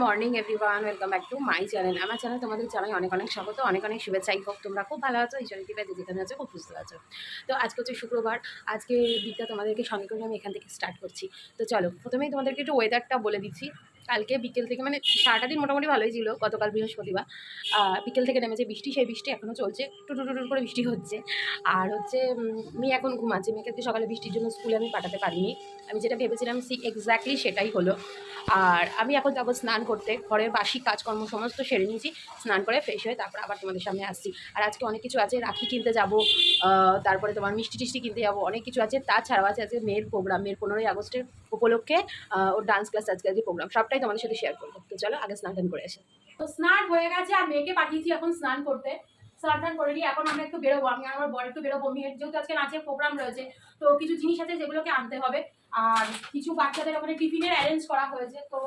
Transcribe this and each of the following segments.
Morning everyone, welcome back to my channel. আমার channel তোমাদের জানাই অনেক অনেক স্বাগত, অনেক অনেক শুভেচ্ছাই হোক। তোমরা খুব ভালো আছো, ঈশ্বরের কৃপায় যেখানে আছো খুব সুস্থ আছো। তো আজকে হচ্ছে শুক্রবার, আজকে দিকটা তোমাদেরকে সঙ্গে করে আমি এখান থেকে স্টার্ট করছি। তো চলো প্রথমেই তোমাদেরকে একটু ওয়েদারটা বলে দিচ্ছি। কালকে বিকেল থেকে মানে সারাটা দিন মোটামুটি ভালোই ছিল, গতকাল বৃহস্পতিবার বিকেল থেকে নেমেছে বৃষ্টি, সেই বৃষ্টি এখনও চলছে, টুটুর করে বৃষ্টি হচ্ছে। আর হচ্ছে মেয়ে এখন ঘুমাচ্ছে, মেয়েকে আজকে সকালে বৃষ্টির জন্য স্কুলে আমি পাঠাতে পারিনি। আমি যেটা ভেবেছিলাম এক্স্যাক্টলি সেটাই হলো। আর আমি এখন যাবো স্নান করতে, ঘরের বাসি কাজকর্ম সমস্ত সেরে নিয়েছি, স্নান করে ফ্রেশ হয়ে তারপর আবার তোমাদের সামনে আসছি। আর আজকে অনেক কিছু আছে, রাখি কিনতে যাব, তারপরে তোমার মিষ্টি টিষ্টি কিনতে যাবো, অনেক কিছু আছে। তাছাড়াও আছে আজকে মেয়ের প্রোগ্রাম, মেয়ের 15ই আগস্টের উপলক্ষে ওর ডান্স ক্লাস আজকে প্রোগ্রাম, সবটাই তোমাদের সাথে শেয়ার করবো। তো চলো আগে স্নান টান করে আসি। তো স্নান হয়ে গেছে আর মেয়েকে পাঠিয়েছি এখন স্নান করতে। স্নান টান করে নিয়ে এখন আমরা একটু বেরোবো, আমি আর আমার বর একটু বেরোবো। মেয়ের যেহেতু আজকে নাচের প্রোগ্রাম রয়েছে, তো কিছু জিনিস আছে যেগুলোকে আনতে হবে। আর কিছু বাচ্চাদের ওখানে টিফিনের অ্যারেঞ্জ করা হয়েছে, তো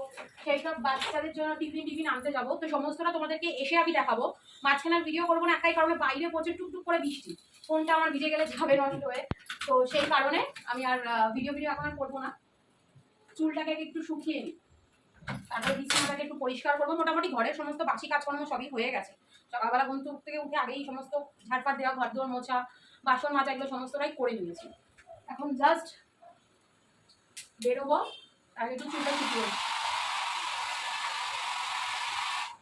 সেই সব বাচ্চাদের জন্য টিফিন আনতে যাবো। তো সমস্তটা তোমাদেরকে এসে আমি দেখাবো। মাঝখানে ভিডিও করবো না, একটাই কারণে বাইরে প্রচুর টুকটুক করে বৃষ্টি, ফোনটা আমার ভিজে গেলে যাবে নষ্ট হয়ে। তো সেই কারণে আমি আর ভিডিও এখন আর করবো না। চুলটাকে একটু শুকিয়ে নিই, তারপরে বিছানাটাকে একটু পরিষ্কার করবো। মোটামুটি ঘরের সমস্ত বাসি কাজকর্ম সবই হয়ে গেছে। সকালবেলা ঘুম থেকে উঠে আগেই সমস্ত ঝাড়পাট দেওয়া, ঘর দোর মোছা, বাসন মাজা, এগুলো সমস্তটাই করে নিয়েছি। এখন জাস্ট বেরোবো, আগে একটু চুলটা শুকিয়ে।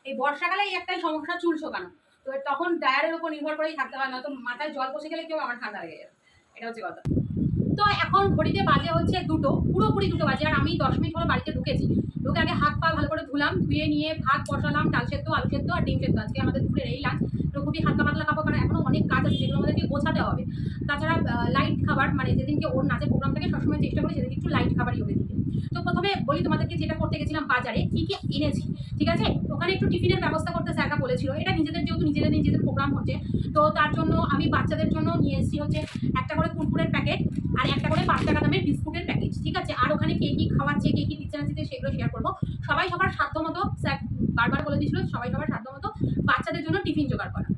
এই বর্ষাকালে এই একটাই সমস্যা, চুল শোকানো। তো তখন ড্রায়ারের উপর নির্ভর করেই থাকতে হয়, না তো মাথায় জল বসে গেলে কেউ আমার ঠান্ডা লেগে যাবে, এটা হচ্ছে কথা। তো এখন ঘড়িতে বাজে হচ্ছে 2টো, পুরোপুরি 2টো বাজে। আর আমি 10 মিনিট হলো বাড়িতে ঢুকেছি। ঢুকে আগে হাত পা ভালো করে ধুলাম, ধুয়ে নিয়ে ভাত বসালাম, ডাল সেদ্ধ, আলু সেদ্ধ আর ডিম সেদ্ধ। আজকে আমাদের দুপুরের এই লাঞ্চ। তো খুবই হালকা পাতলা খাবো, কারণ এখনো অনেক কাজ আছে যেগুলো আমাদেরকে গোছাতে হবে। তাছাড়া লাইট খাবার, মানে যেদিনকে ওর নাচের প্রোগ্রাম থাকে সবসময় চেষ্টা করি সেদিন একটু লাইট খাবারই ওকে দিতে। তো প্রথমে বলি তোমাদেরকে, যেটা করতে গেছিলাম বাজারে, কি কি এনেছি, ঠিক আছে। ওখানে একটু টিফিনের ব্যবস্থা করতে স্যারটা বলেছিল। এটা নিজেদের যেহেতু নিজেদের প্রোগ্রাম হচ্ছে, তো তার জন্য আমি বাচ্চাদের জন্য নিয়ে এসেছি হচ্ছে একটা করে কুরকুরের প্যাকেট আর একটা করে 5 টাকা দামের বিস্কুটের প্যাকেট, ঠিক আছে। আর ওখানে কে কি খাওয়াচ্ছে, কে কি দিচ্ছে না দিচ্ছে সেগুলো শেয়ার করবো। সবাই সবার সাধ্য মতো, স্যার বারবার বলে দিয়েছিল সবাই সবার সাধ্য মতো বাচ্চাদের জন্য টিফিন জোগাড় করা।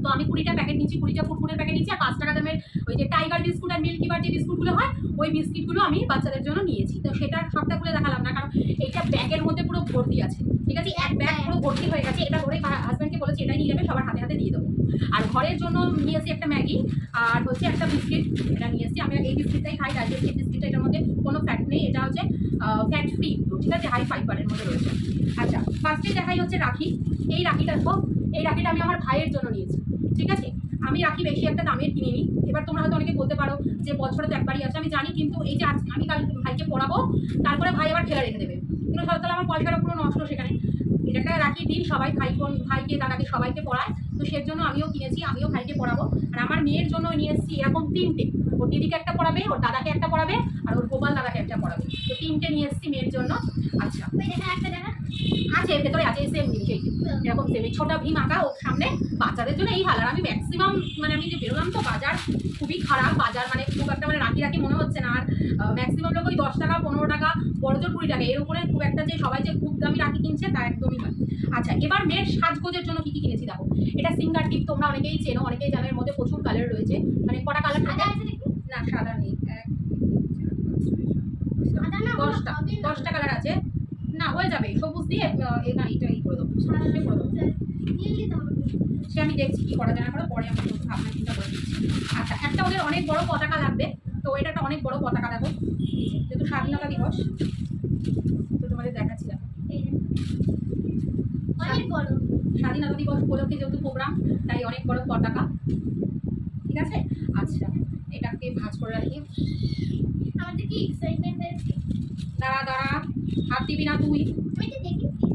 তো আমি 20টা প্যাকেট নিচ্ছি, 20টা কুরকুরের প্যাকেট নিচ্ছি, আর 5 টাকা দামের ওই যে টাইগার বিস্কুট আর মিল্কি বার যে বিস্কুটগুলো হয়, ওই বিস্কিটগুলো আমি বাচ্চাদের জন্য নিয়েছি। তো সেটা সবটা খুলে দেখালাম না, কারণ এইটা ব্যাগের মধ্যে পুরো ভর্তি আছে, ঠিক আছে। এক ব্যাগ পুরো ভর্তি হয়ে গেছে। এটা ধরে হাজব্যান্ডকে বলেছি এটাই নিয়ে যাবে, সবার হাতে হাতে দিয়ে দেবো। আর ঘরের জন্য নিয়েছি একটা ম্যাগি আর হচ্ছে একটা বিস্কিট, এটা নিয়ে এসেছি। আমি এই বিস্কিটটাই খাই, ডাইজেস্টিভ বিস্কিটটা, এটার মধ্যে কোনো ফ্যাট নেই, এটা হচ্ছে ফ্যাট ফ্রি, ঠিক আছে, হাই ফাইবারের মধ্যে রয়েছে। আচ্ছা, ফার্স্টে দেখাই হচ্ছে রাখি। এই রাখিটা দেখো, এই রাখিটা আমি আমার ভাইয়ের জন্য নিয়েছি, ঠিক আছে। আমি রাখি বেশি একটা দামের কিনে নিই। এবার তোমরা হয়তো অনেকে বলতে পারো যে বছরে তো একবারই আছে, আমি জানি, কিন্তু এই যে আমি কাল ভাইকে পড়াবো, তারপরে ভাই আবার ফেলে রেখে দেবে, কিন্তু তাহলে আমার পয়সাটা পুরো নষ্ট সেখানে। এটা একটা রাখি দিন, সবাই ভাইকে দাদাকে সবাইকে পড়ায়, তো সের জন্য আমিও কিনেছি, আমিও ভাইকে পড়াবো। আর আমার মেয়ের জন্য নিয়ে এসেছি এরকম 3টে, ওর দিদিকে একটা পড়াবে, ওর দাদাকে একটা পড়াবে, আর ওর গোপাল দাদাকে একটা পড়াবে। তো 3টে নিয়ে এসেছি মেয়ের জন্য। আচ্ছা, আছে ভেতরে, আছে সেম জিনিস, এই এরকম সেম ছোটা ভীম আঁকা ওর সামনে। বাচ্চাদের জন্য এই ভালো। আর আমি ম্যাক্সিমাম, মানে আমি যে বেরোলাম তো বাজার খুবই খারাপ বাজার, মানে খুব একটা মানে রাখি মনে হচ্ছে না। আর ম্যাক্সিমাম লোক ওই 10 টাকা 15 টাকা, বড় জোর 20 টাকা, এর উপরে খুব একটা যে সবাই যে খুব দামি রাখি কিনছে তা একদমই নয়। আচ্ছা, এবার মেয়ের সাজগোজের জন্য কি কি কিনেছি দেখো। এটা সিঙ্গার টিপ, তোমরা অনেকেই চেনো, অনেকেই জানো। এর মধ্যে প্রচুর কালার রয়েছে, মানে কটা কালার থাকে না, সাদা নেই, 10টা কালার আছে। না, হয়ে যাবে, সবুজ দিয়ে না, এটা করে দেবো, সাদাটা করে দেবো। সে আমি দেখছি কি করা যায় না, করে পরে আমি ভাবনা চিন্তা করে দিচ্ছি। আচ্ছা, একটা ওদের অনেক বড় পতাকা লাগবে, তো এটা একটা অনেক বড় পতাকা দেখো, যেহেতু স্বাধীনতা দিবস, তো তোমাদের দেখাচ্ছি। স্বাধীনতা দিবস উপলক্ষে যেহেতু প্রোগ্রাম, তাই অনেক বড় পতাকা, ঠিক আছে। আচ্ছা, এটাকে ভাঁজ করে রাখি। আমাদের কি এক্সাইটমেন্ট আছে, দাঁড়া হাত দিবি না তুই।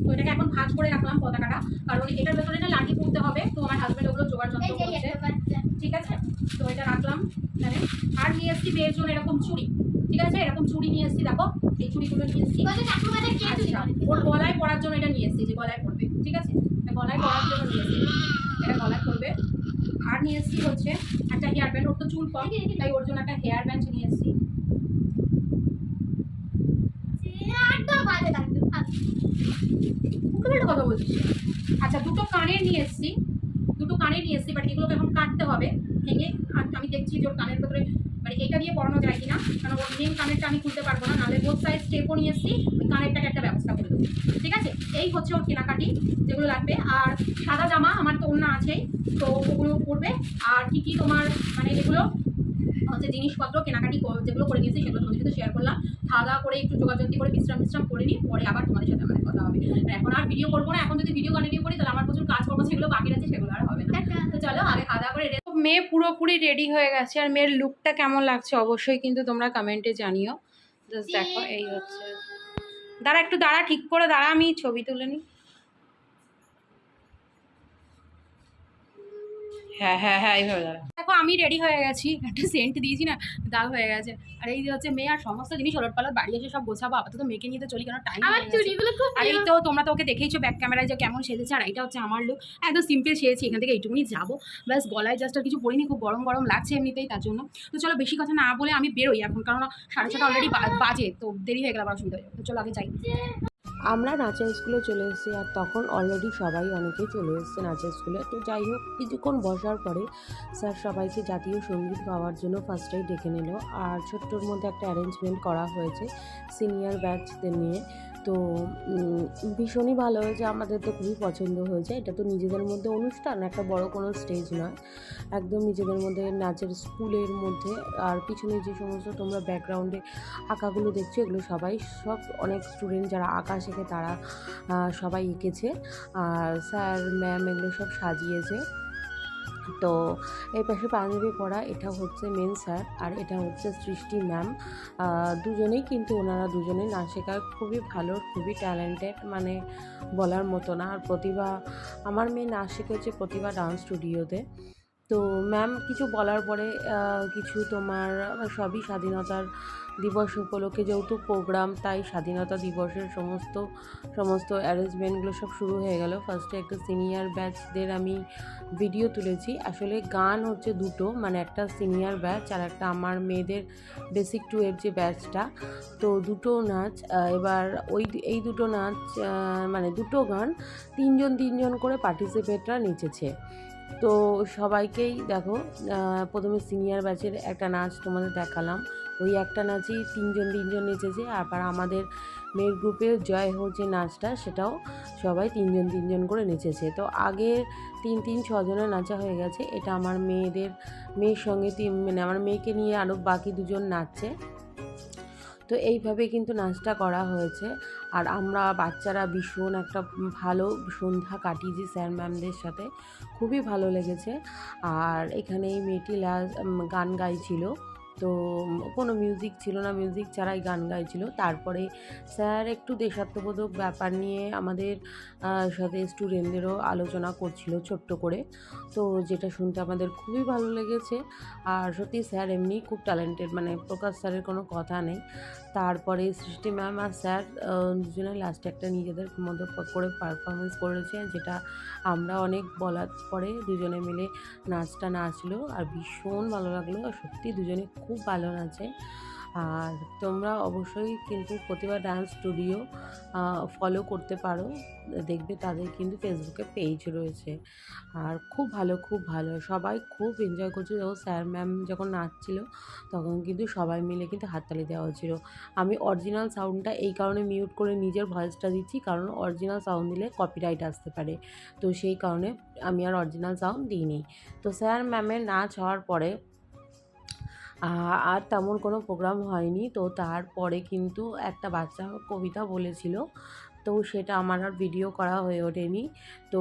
তো এটাকে এখন ভাঁজ করে রাখলাম পতাকাটা, কারণ এটার ভেতরে না লাঠি পড়তে হবে, তো আমার হাজব্যান্ড ওগুলো জোগাড় যন্ত্র করছে, ঠিক আছে। তো এটা রাখলাম এখানে। আর নিয়ে এসেছি মেয়ের জন্য এরকম চুড়ি, ঠিক আছে, এরকম চুড়ি নিয়ে এসেছি, দেখো এই চুড়িগুলো নিয়ে এসেছি। আচ্ছা, ওর গলায় পরার জন্য এটা নিয়ে এসেছি, যে গলায় পরবে, ঠিক আছে, গলায় পরার জন্য নিয়ে এসেছি, এটা গলায় পরবে। আর নিয়ে এসেছি হচ্ছে একটা হেয়ার ব্যান্ড, ওর তো চুল কম, তাই ওর জন্য একটা হেয়ার ব্যান্ড নিয়ে এসেছি। কথা বলছিস। আচ্ছা, 2টো কানের নিয়ে এসেছি, বাট এগুলোকে এখন কাটতে হবে ভেঙে। আর আমি দেখছি যে ওর কানের ভেতরে মানে এটা দিয়ে পড়ানো যায় কিনা, কারণ ওর মেন কানেরটা আমি খুলতে পারবো না, নাহলে বোথ সাইড স্টেপও নিয়ে এসেছি, ওই কানেরটাকে একটা ব্যবস্থা করে দেবো। ঠিক আছে, এই হচ্ছে ওর কেনাকাটি যেগুলো লাগবে। আর সাদা জামা আমার তো ওড়না আছেই, তো ওগুলো পরবে। আর কি কি তোমার মানে এগুলো হচ্ছে জিনিসপত্র কেনাকাটি যেগুলো করে নিয়েছি সেগুলো তোমাদের সাথে শেয়ার করলাম। খাওয়া দাওয়া করে একটু যোগাযোগ করে বিশ্রাম করে নিই, পরে আবার তোমাদের সাথে আমার কথা হবে। এখন আর ভিডিও করবো না, এখন যদি ভিডিও কন্টিনিউ করি তাহলে আমার প্রচুর কাজ করবো, সেগুলো বাকি আছে, সেগুলো আর হবে না। তো চলো আগে খাওয়া দাওয়া করে মেয়ে পুরোপুরি রেডি হয়ে গেছে। আর মেয়ের লুকটা কেমন লাগছে অবশ্যই কিন্তু তোমরা কমেন্টে জানিও। জাস্ট দেখো, এই হচ্ছে, দাঁড়া একটু দাঁড়া, ঠিক করে দাঁড়া, আমি ছবি তুলে নিই। হ্যাঁ হ্যাঁ হ্যাঁ, এইভাবে দাঁড়া। দেখো আমি রেডি হয়ে গেছি, একটা সেন্ট দিয়েছি না, দাগ হয়ে গেছে। আর এই যে হচ্ছে মেয়ে, আর সমস্ত জিনিস ওলট পালট বাড়ি এসে সব গোছাবো। আপাতত মেয়েকে নিয়ে তো চলি, কেন টাইম। আর এই তো তোমরা তো ওকে দেখেইছো ব্যাক ক্যামেরায় যে কেমন সেজেছে। আর এইটা হচ্ছে আমার লুক, একদম সিম্পল সেজেছি, এখান থেকে এইটুকুনি যাবো ব্যাস। গলায় জাস্ট আর কিছু পরিনি, খুব গরম গরম লাগছে এমনিতেই, তার জন্য। তো চলো বেশি কথা না বলে আমি বেরোই এখন, কারণ 6:30 অলরেডি বাজে, তো দেরি হয়ে গেলে আবার অসুবিধা হয়ে যাবে। তো চলো আগে যাই। আমরা নাচের স্কুলে চলে এসেছি, আর তখন অলরেডি সবাই অনেকেই চলে এসেছে নাচের স্কুলে। তো যাই হোক, কিছুক্ষণ বসার পরে স্যার সবাইকে জাতীয় সঙ্গীত গাওয়ার জন্য ফার্স্টেই ডেকে নিল। আর ছোট্টর মধ্যে একটা অ্যারেঞ্জমেন্ট করা হয়েছে সিনিয়র ব্যাচদের নিয়ে। তো ভীষণই ভালো হয়েছে, আমাদের তো খুবই পছন্দ হয়েছে। এটা তো নিজেদের মধ্যে অনুষ্ঠান, একটা বড় কোনো স্টেজ নয়, একদম নিজেদের মধ্যে নাচের স্কুলের মধ্যে। আর পিছনে যে সমস্ত তোমরা ব্যাকগ্রাউন্ডে আঁকাগুলো দেখছো, এগুলো সব অনেক স্টুডেন্ট যারা আঁকা শেখে তারা সবাই এঁকেছে। আর স্যার ম্যাম এগুলো সব সাজিয়েছে। তো এই পাশে পাঞ্জাবি পরা এটা হচ্ছে মেন স্যার, আর এটা হচ্ছে সৃষ্টি ম্যাম। দুজনেই কিন্তু ওনারা দুজনেই নাচ শেখায়, খুবই ভালো, খুবই ট্যালেন্টেড, মানে বলার মতো না। আর প্রতিভা, আমার মেয়ে নাচ শিখেছে প্রতিভা ডান্স স্টুডিওতে। তো ম্যাম কিছু বলার পরে কিছু তোমার সবই স্বাধীনতার দিবস উপলক্ষে, যেহেতু প্রোগ্রাম, তাই স্বাধীনতা দিবসের সমস্ত অ্যারেঞ্জমেন্টগুলো সব শুরু হয়ে গেল। ফার্স্টে একটা সিনিয়র ব্যাচদের আমি ভিডিও তুলেছি। আসলে গান হচ্ছে দুটো, মানে একটা সিনিয়র ব্যাচ আর একটা আমার মেয়েদের বেসিক 2 যে ব্যাচটা। তো দুটো নাচ, এবার এই দুটো নাচ মানে দুটো গান তিনজন করে পার্টিসিপেটরা নেচেছে। তো সবাইকেই দেখো, প্রথমে সিনিয়র ব্যাচের একটা নাচ তোমাদের দেখালাম, ওই একটা নাচই তিনজন নেচেছে। আবার আমাদের মেয়ের গ্রুপের জয় হো যে নাচটা, সেটাও সবাই তিনজন করে নেচেছে। তো আগে 6 জনের নাচা হয়ে গেছে। এটা আমার মেয়ের সঙ্গে মানে আমার মেয়েকে নিয়ে আরও বাকি 2জন নাচছে। তো এইভাবে কিন্তু নাচটা করা হয়েছে। আর আমরা বাচ্চারা ভীষণ একটা ভালো সন্ধ্যা কাটিয়েছি স্যার ম্যামদের সাথে, খুবই ভালো লেগেছে। আর এখানে এই মেয়েটি গান গাইছিল, তো কোনো মিউজিক ছিল না, মিউজিক ছাড়াই গান গাইছিল। তারপরে স্যার একটু দেশাত্মবোধক ব্যাপার নিয়ে আমাদের সাথে স্টুডেন্টদেরও আলোচনা করছিল ছোট্ট করে, তো যেটা শুনতে আমাদের খুবই ভালো লেগেছে। আর সত্যি স্যার এমনি খুব ট্যালেন্টেড, মানে প্রকাশ স্যারের কোনো কথা নেই। তারপরে সৃষ্টি ম্যাম আর স্যার দুজনে লাস্টে একটা নিজেদের মতো করে পারফরমেন্স করেছে, যেটা আমরা অনেক বলার পরে দুজনে মিলে নাচটা নাচলো, আর ভীষণ ভালো লাগলো। সত্যি দুজনে খুব ভালো নাচে। আর তোমরা অবশ্যই কিন্তু প্রতিভা ডান্স স্টুডিও ফলো করতে পারো, দেখবে তাদের কিন্তু ফেসবুকে পেজ রয়েছে। আর খুব ভালো সবাই খুব এনজয় করছে। যখন স্যার ম্যাম যখন নাচছিল তখন কিন্তু সবাই মিলে কিন্তু হাততালি দেওয়া হচ্ছিল। আমি অরিজিনাল সাউন্ডটা এই কারণে মিউট করে নিজের ভয়েসটা দিচ্ছি, কারণ অরিজিনাল সাউন্ড দিলে কপিরাইট আসতে পারে, তো সেই কারণে আমি আর অরিজিনাল সাউন্ড দিইনি। তো স্যার ম্যামের নাচ হওয়ার পরে আর তেমন কোনো প্রোগ্রাম হয়নি। তো তারপরে কিন্তু একটা বাচ্চা কবিতা বলেছিল, তো সেটা আমার আর ভিডিও করা হয়ে ওঠেনি। তো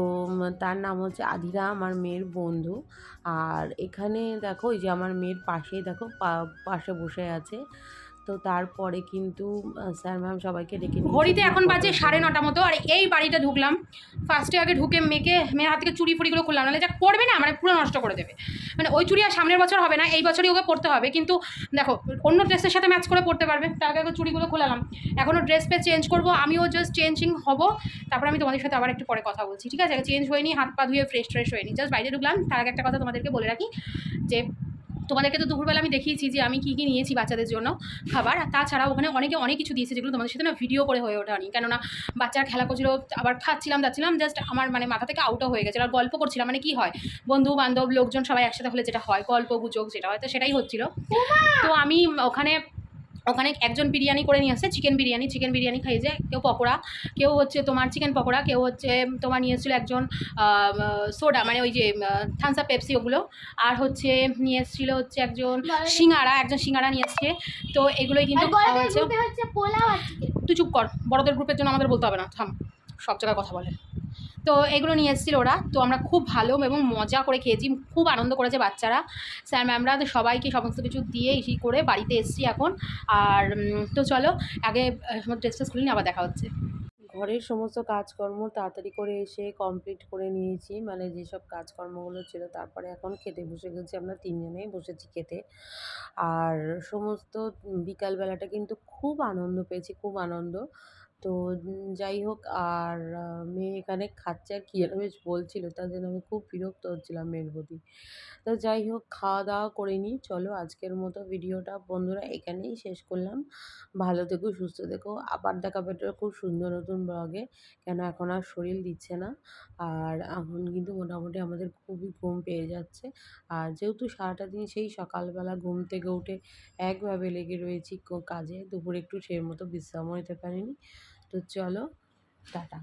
তার নাম হচ্ছে আদিরা, আমার মেয়ের বন্ধু। আর এখানে দেখো, এই যে আমার মেয়ের পাশেই দেখো পাশে বসে আছে। তো তারপরে কিন্তু স্যার ম্যাম সবাইকে ডেকে ঘড়িতে এখন বাজে 9:30 মতো। আর এই বাড়িটা ঢুকলাম, ফার্স্টে আগে ঢুকে মেয়ের হাত থেকে চুড়ি ফুড়িগুলো খুললাম, নাহলে যা পড়বে না মানে পুরো নষ্ট করে দেবে। মানে ওই চুড়ি আর সামনের বছর হবে না, এই বছরই ওকে পড়তে হবে, কিন্তু দেখো অন্য ড্রেসের সাথে ম্যাচ করে পড়তে পারবে। তার আগে চুড়িগুলো খোলালাম, এখনও ড্রেস চেঞ্জ করবো, আমিও জাস্ট চেঞ্জিং হবো, তারপর আমি তোমাদের সাথে আবার একটু পরে কথা বলছি, ঠিক আছে? চেঞ্জ হয়নি, হাত পা ধুয়ে ফ্রেশ হয়নি, জাস্ট বাইরে ঢুকলাম। তার আগে একটা কথা তোমাদেরকে বলে রাখি, যে তোমাদেরকে তো দুপুরবেলা আমি দেখিয়েছি যে আমি কী কী নিয়েছি বাচ্চাদের জন্য খাবার, আর তাছাড়া ওখানে অনেকে অনেক কিছু দিয়েছে যেগুলো তোমাদের সাথে না ভিডিও করে হয়ে ওঠেনি, কেননা বাচ্চার খেলা করছিল, আবার খাচ্ছিলাম যাচ্ছিলাম, জাস্ট আমার মানে মাথা থেকে আউটও হয়ে গেছিলো, আর গল্প করছিলাম, মানে কী হয় বন্ধু বান্ধব লোকজন সবাই একসাথে হলে যেটা হয় গল্প গুজব যেটা হয়, তো সেটাই হচ্ছিল। তো আমি ওখানে ওখানে একজন বিরিয়ানি করে নিয়ে আসছে, চিকেন বিরিয়ানি খাইয়েছে, কেউ পকোড়া, কেউ হচ্ছে তোমার চিকেন পকোড়া, কেউ হচ্ছে তোমার নিয়ে এসেছিলো একজন সোডা, মানে ওই যে থামস আপ পেপসি ওগুলো, আর হচ্ছে নিয়ে এসেছিলো হচ্ছে একজন সিঙ্গারা নিয়ে এসছে। তো এগুলোই কিন্তু খাওয়া হচ্ছে। তুই চুপ কর, বড়দের গ্রুপের জন্য আমাদের বলতে হবে না, থাম, সব জায়গায় কথা বলে। তো এগুলো নিয়ে এসেছিলো ওরা, তো আমরা খুব ভালো এবং মজা করে খেয়েছি, খুব আনন্দ করেছে বাচ্চারা, স্যার ম্যামরা, তো সবাইকে সমস্ত কিছু দিয়ে ইসি করে বাড়িতে এসেছি এখন। আর তো চলো আগে ড্রেস ট্রেস খুলে নিয়ে আবার দেখা হচ্ছে। ঘরের সমস্ত কাজকর্ম তাড়াতাড়ি করে এসে কমপ্লিট করে নিয়েছি, মানে যেসব কাজকর্মগুলো ছিল। তারপরে এখন খেতে বসে গেছি, আমরা তিনজনেই বসেছি খেতে। আর সমস্ত বিকালবেলাটা কিন্তু খুব আনন্দ পেয়েছি, খুব আনন্দ। তো যাই হোক, আর মেয়ে এখানে খাচ্ছে আর কী যেন বেশ বলছিল, তার জন্য আমি খুব বিরক্ত হচ্ছিলাম মেয়ের প্রতি। তো যাই হোক, খাওয়া দাওয়া করে নিই। চলো আজকের মতো ভিডিওটা বন্ধুরা এখানেই শেষ করলাম। ভালো থেকো, সুস্থ থেকো, আবার দেখা হবে একটা খুব সুন্দর নতুন ব্লগে। কেন এখন আর শরীর দিচ্ছে না, আর এখন কিন্তু মোটামুটি আমাদের খুবই ঘুম পেয়ে যাচ্ছে। আর যেহেতু সারাটা দিন সেই সকালবেলা ঘুম থেকে উঠে একভাবে লেগে রয়েছি কাজে, দুপুরে একটু সেই মতো বিশ্রামও নিতে পারিনি। তো চলো, টাটা।